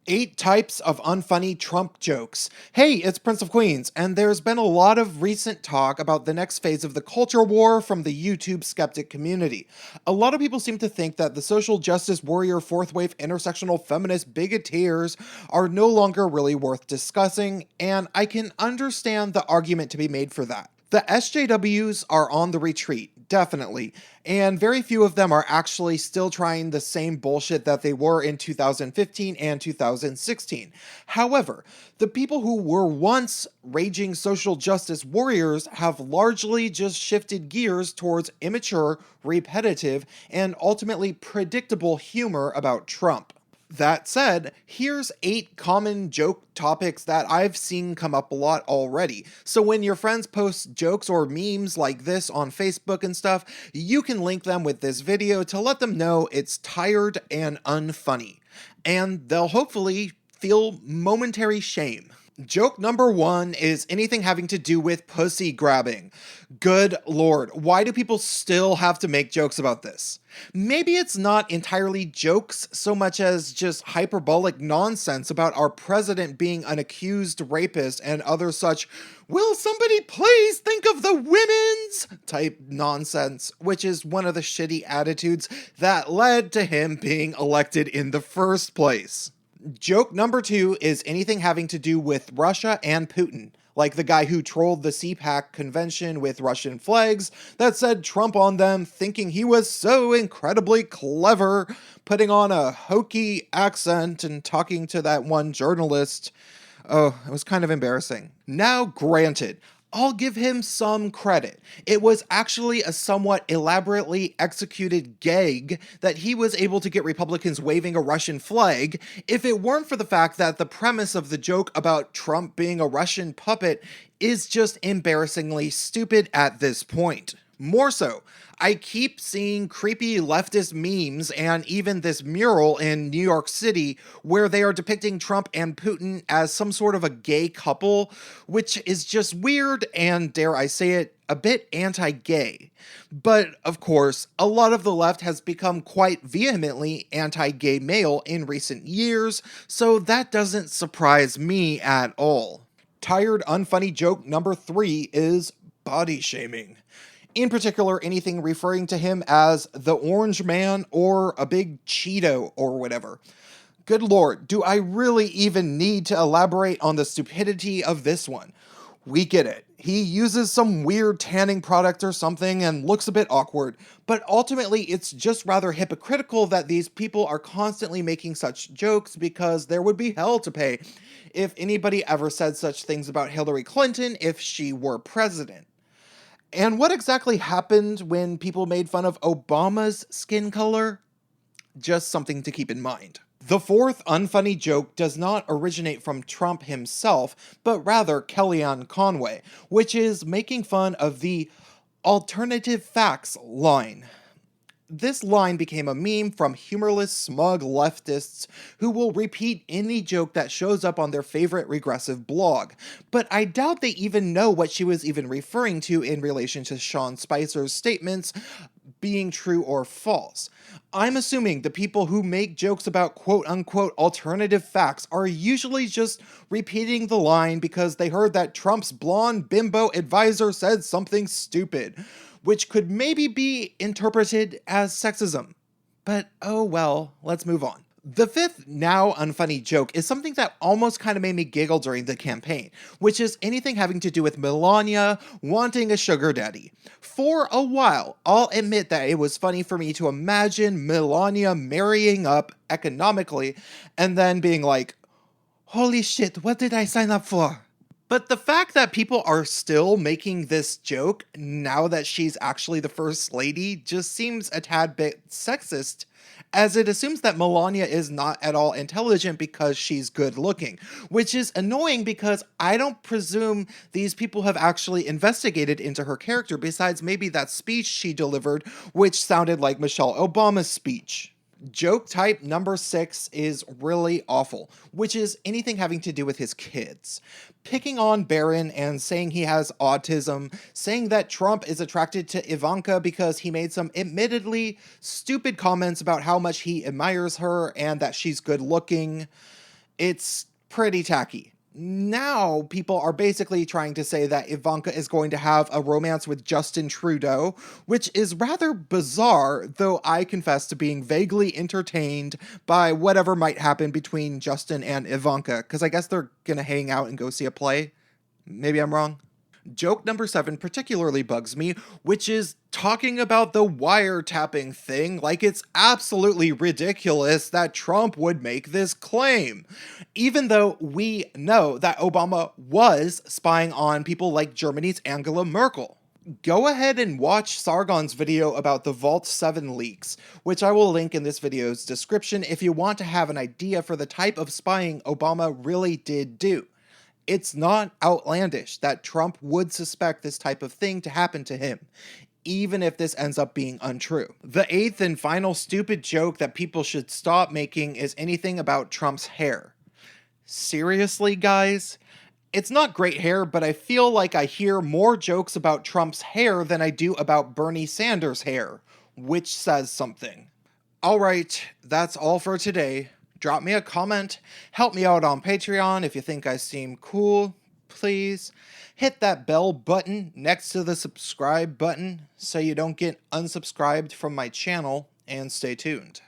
8 types of unfunny Trump jokes. Hey, it's Prince of Queens, and there's been a lot of recent talk about the next phase of the culture war from the YouTube skeptic community. A lot of people seem to think that the social justice warrior fourth wave intersectional feminist bigoteers are no longer really worth discussing, and I can understand the argument to be made for that. The SJWs are on the retreat, definitely, and very few of them are actually still trying the same bullshit that they were in 2015 and 2016. However, the people who were once raging social justice warriors have largely just shifted gears towards immature, repetitive, and ultimately predictable humor about Trump. That said, here's 8 common joke topics that I've seen come up a lot already. So when your friends post jokes or memes like this on Facebook and stuff, you can link them with this video to let them know it's tired and unfunny. And they'll hopefully feel momentary shame. Joke number 1 is anything having to do with pussy grabbing. Good lord, why do people still have to make jokes about this? Maybe it's not entirely jokes so much as just hyperbolic nonsense about our president being an accused rapist and other such, will somebody please think of the women's type nonsense, which is one of the shitty attitudes that led to him being elected in the first place. Joke number 2 is anything having to do with Russia and Putin, like the guy who trolled the CPAC convention with Russian flags that said Trump on them, thinking he was so incredibly clever, putting on a hokey accent and talking to that one journalist. Oh, it was kind of embarrassing. Now, granted, I'll give him some credit. It was actually a somewhat elaborately executed gag that he was able to get Republicans waving a Russian flag if it weren't for the fact that the premise of the joke about Trump being a Russian puppet is just embarrassingly stupid at this point. More so, I keep seeing creepy leftist memes and even this mural in New York City where they are depicting Trump and Putin as some sort of a gay couple, which is just weird and, dare I say it, a bit anti-gay. But, of course, a lot of the left has become quite vehemently anti-gay male in recent years, so that doesn't surprise me at all. Tired unfunny joke number 3 is body shaming. In particular, anything referring to him as the Orange Man or a big Cheeto or whatever. Good lord, do I really even need to elaborate on the stupidity of this one? We get it. He uses some weird tanning product or something and looks a bit awkward, but ultimately it's just rather hypocritical that these people are constantly making such jokes because there would be hell to pay if anybody ever said such things about Hillary Clinton if she were president. And what exactly happened when people made fun of Obama's skin color? Just something to keep in mind. The fourth unfunny joke does not originate from Trump himself, but rather Kellyanne Conway, which is making fun of the alternative facts line. This line became a meme from humorless, smug leftists who will repeat any joke that shows up on their favorite regressive blog, but I doubt they even know what she was even referring to in relation to Sean Spicer's statements being true or false. I'm assuming the people who make jokes about quote-unquote alternative facts are usually just repeating the line because they heard that Trump's blonde bimbo advisor said something stupid, which could maybe be interpreted as sexism. But oh well, let's move on. The fifth now unfunny joke is something that almost kind of made me giggle during the campaign, which is anything having to do with Melania wanting a sugar daddy. For a while, I'll admit that it was funny for me to imagine Melania marrying up economically and then being like, holy shit, what did I sign up for? But the fact that people are still making this joke now that she's actually the first lady just seems a tad bit sexist, as it assumes that Melania is not at all intelligent because she's good looking, which is annoying because I don't presume these people have actually investigated into her character besides maybe that speech she delivered, which sounded like Michelle Obama's speech. Joke type number 6 is really awful, which is anything having to do with his kids. Picking on Barron and saying he has autism, saying that Trump is attracted to Ivanka because he made some admittedly stupid comments about how much he admires her and that she's good looking. It's pretty tacky. Now, people are basically trying to say that Ivanka is going to have a romance with Justin Trudeau, which is rather bizarre, though I confess to being vaguely entertained by whatever might happen between Justin and Ivanka, because I guess they're gonna hang out and go see a play. Maybe I'm wrong. Joke number 7 particularly bugs me, which is talking about the wiretapping thing like it's absolutely ridiculous that Trump would make this claim, even though we know that Obama was spying on people like Germany's Angela Merkel. Go ahead and watch Sargon's video about the Vault 7 leaks, which I will link in this video's description if you want to have an idea for the type of spying Obama really did do. It's not outlandish that Trump would suspect this type of thing to happen to him, even if this ends up being untrue. The 8th and final stupid joke that people should stop making is anything about Trump's hair. Seriously, guys? It's not great hair, but I feel like I hear more jokes about Trump's hair than I do about Bernie Sanders' hair, which says something. Alright, that's all for today. Drop me a comment, help me out on Patreon if you think I seem cool, please. Hit that bell button next to the subscribe button so you don't get unsubscribed from my channel, and stay tuned.